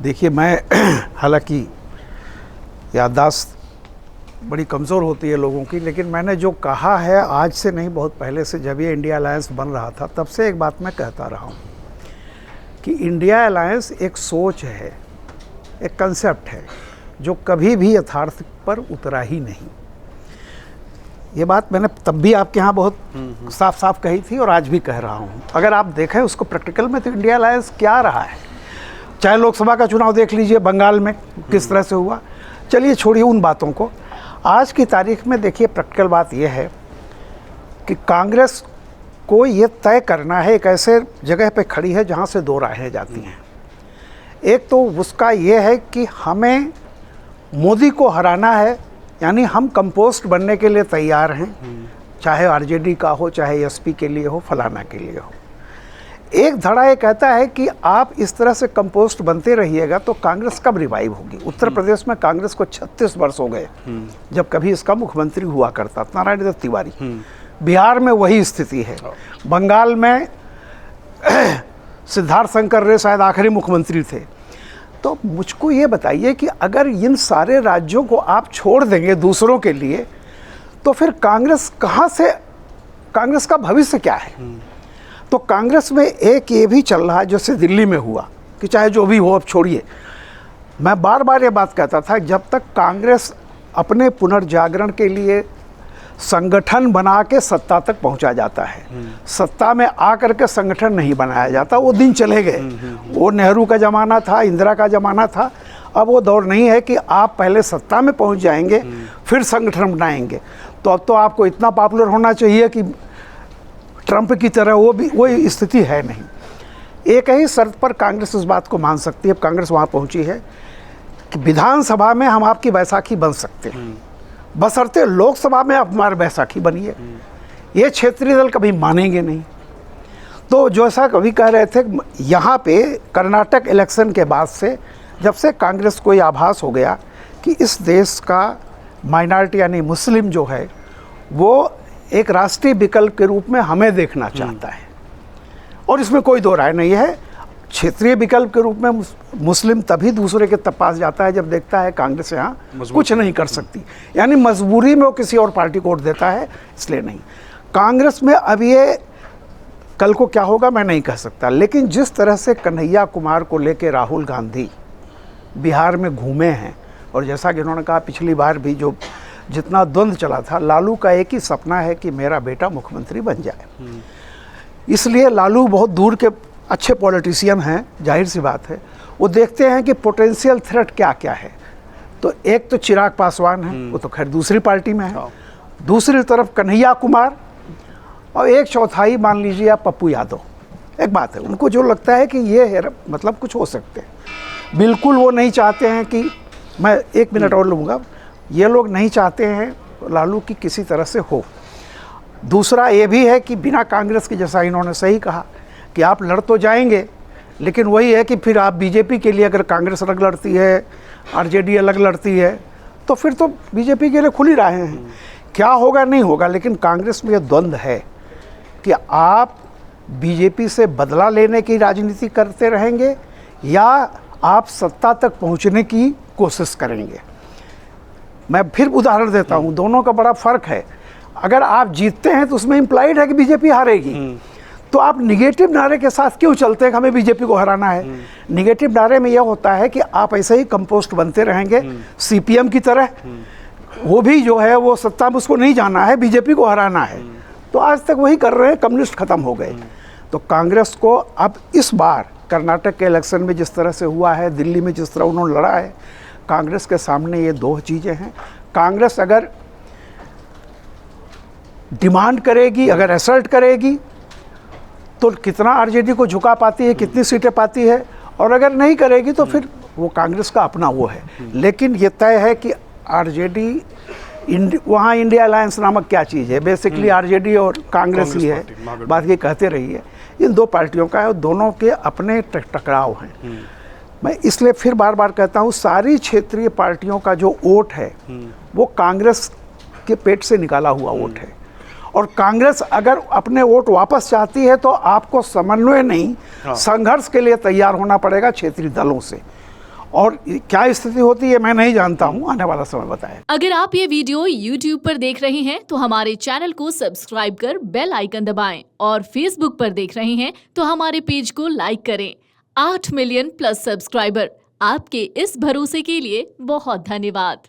देखिए, मैं हालांकि याददाश्त बड़ी कमज़ोर होती है लोगों की, लेकिन मैंने जो कहा है आज से नहीं, बहुत पहले से, जब ये इंडिया अलायंस बन रहा था तब से एक बात मैं कहता रहा हूँ कि इंडिया अलायंस एक सोच है, एक कंसेप्ट है जो कभी भी यथार्थ पर उतरा ही नहीं। ये बात मैंने तब भी आपके यहाँ बहुत साफ साफ कही थी और आज भी कह रहा हूँ। अगर आप देखें उसको प्रैक्टिकल में तो इंडिया अलायंस क्या रहा है, चाहे लोकसभा का चुनाव देख लीजिए बंगाल में किस तरह से हुआ। चलिए छोड़िए उन बातों को, आज की तारीख में देखिए प्रैक्टिकल बात यह है कि कांग्रेस को ये तय करना है, एक ऐसे जगह पे खड़ी है जहाँ से दो राहें जाती हैं। एक तो उसका ये है कि हमें मोदी को हराना है, यानी हम कंपोस्ट बनने के लिए तैयार हैं, चाहे आरजेडी का हो, चाहे एसपी के लिए हो, फलाना के लिए हो। एक धड़ा ये कहता है कि आप इस तरह से कंपोस्ट बनते रहिएगा तो कांग्रेस कब रिवाइव होगी। उत्तर प्रदेश में कांग्रेस को 36 वर्ष हो गए जब कभी इसका मुख्यमंत्री हुआ करता नारायण दत्त तिवारी। बिहार में वही स्थिति है, बंगाल में सिद्धार्थ शंकर रे शायद आखिरी मुख्यमंत्री थे। तो मुझको ये बताइए कि अगर इन सारे राज्यों को आप छोड़ देंगे दूसरों के लिए तो फिर कांग्रेस कहाँ से, कांग्रेस का भविष्य क्या है। तो कांग्रेस में एक ये भी चल रहा है जैसे दिल्ली में हुआ कि चाहे जो भी हो, अब छोड़िए, मैं बार बार ये बात कहता था, जब तक कांग्रेस अपने पुनर्जागरण के लिए संगठन बना के सत्ता तक पहुंचा जाता है, सत्ता में आकर के संगठन नहीं बनाया जाता, वो दिन चले गए। वो नेहरू का ज़माना था, इंदिरा का ज़माना था। अब वो दौर नहीं है कि आप पहले सत्ता में पहुंच जाएंगे फिर संगठन बनाएंगे। तो अब तो आपको इतना पॉपुलर होना चाहिए कि ट्रंप की तरह, वो स्थिति है नहीं। एक ही शर्त पर कांग्रेस उस बात को मान सकती है, अब कांग्रेस वहाँ पहुँची है कि विधानसभा में हम आपकी बैसाखी बन सकते हैं, बशर्ते लोकसभा में आप हमारे बैसाखी बनिए। ये क्षेत्रीय दल कभी मानेंगे नहीं। तो जैसा कभी कह रहे थे, यहाँ पे कर्नाटक इलेक्शन के बाद से जब से कांग्रेस को ये आभास हो गया कि इस देश का माइनॉरिटी यानी मुस्लिम जो है वो एक राष्ट्रीय विकल्प के रूप में हमें देखना चाहता है, और इसमें कोई दो राय नहीं है। क्षेत्रीय विकल्प के रूप में मुस्लिम तभी दूसरे के पास जाता है जब देखता है कांग्रेस यहाँ कुछ नहीं कर सकती, यानी मजबूरी में वो किसी और पार्टी को वोट देता है, इसलिए नहीं। कांग्रेस में अब ये कल को क्या होगा मैं नहीं कह सकता, लेकिन जिस तरह से कन्हैया कुमार को लेके राहुल गांधी बिहार में घूमे हैं, और जैसा कि उन्होंने कहा पिछली बार भी जो जितना द्वंद्व चला था, लालू का एक ही सपना है कि मेरा बेटा मुख्यमंत्री बन जाए। इसलिए लालू बहुत दूर के अच्छे पॉलिटिशियन हैं, जाहिर सी बात है, वो देखते हैं कि पोटेंशियल थ्रेट क्या क्या है। तो एक तो चिराग पासवान है, वो तो खैर दूसरी पार्टी में है, दूसरी तरफ कन्हैया कुमार, और एक चौथाई मान लीजिए आप पप्पू यादव। एक बात है, उनको जो लगता है कि ये मतलब कुछ हो सकते हैं। बिल्कुल वो नहीं चाहते हैं कि, मैं एक मिनट और लूँगा, ये लोग नहीं चाहते हैं लालू की किसी तरह से हो। दूसरा ये भी है कि बिना कांग्रेस के, जैसा इन्होंने सही कहा कि आप लड़ तो जाएंगे, लेकिन वही है कि फिर आप बीजेपी के लिए, अगर कांग्रेस अलग लड़ती है, आरजेडी अलग लड़ती है, तो फिर तो बीजेपी के लिए खुली राहें हैं। क्या होगा नहीं होगा, लेकिन कांग्रेस में यह द्वंद्व है कि आप बीजेपी से बदला लेने की राजनीति करते रहेंगे या आप सत्ता तक पहुंचने की कोशिश करेंगे। मैं फिर उदाहरण देता हूं, दोनों का बड़ा फर्क है। अगर आप जीतते हैं तो उसमें इम्प्लाइड है कि बीजेपी हारेगी, तो आप निगेटिव नारे के साथ क्यों चलते हैं कि हमें बीजेपी को हराना है। निगेटिव नारे में यह होता है कि आप ऐसे ही कंपोस्ट बनते रहेंगे सीपीएम की तरह, वो भी जो है वो सत्ता में उसको नहीं जाना है, बीजेपी को हराना है। तो आज तक वही कर रहे हैं, कम्युनिस्ट खत्म हो गए। तो कांग्रेस को अब इस बार कर्नाटक के इलेक्शन में जिस तरह से हुआ है, दिल्ली में जिस तरह उन्होंने लड़ा है, कांग्रेस के सामने ये दो चीज़ें हैं। कांग्रेस अगर डिमांड करेगी, अगर असर्ट करेगी, तो कितना आरजेडी को झुका पाती है, कितनी सीटें पाती है, और अगर नहीं करेगी तो फिर वो कांग्रेस का अपना वो है। लेकिन ये तय है कि आरजेडी वहाँ इंडिया अलायंस नामक क्या चीज़ है, बेसिकली आरजेडी और कांग्रेस ही है, बात ये कहते रहिए, इन दो पार्टियों का है, और दोनों के अपने टकराव हैं। मैं इसलिए फिर बार बार कहता हूँ, सारी क्षेत्रीय पार्टियों का जो वोट है वो कांग्रेस के पेट से निकाला हुआ वोट है, और कांग्रेस अगर अपने वोट वापस चाहती है तो आपको समन्वय नहीं, संघर्ष के लिए तैयार होना पड़ेगा क्षेत्रीय दलों से। और क्या स्थिति होती है मैं नहीं जानता हूँ, आने वाला समय बताए। अगर आप ये वीडियो YouTube पर देख रहे हैं तो हमारे चैनल को सब्सक्राइब कर बेल आइकन दबाएं, और Facebook पर देख रहे हैं तो हमारे पेज को लाइक करें। 8 मिलियन प्लस सब्सक्राइबर, आपके इस भरोसे के लिए बहुत धन्यवाद।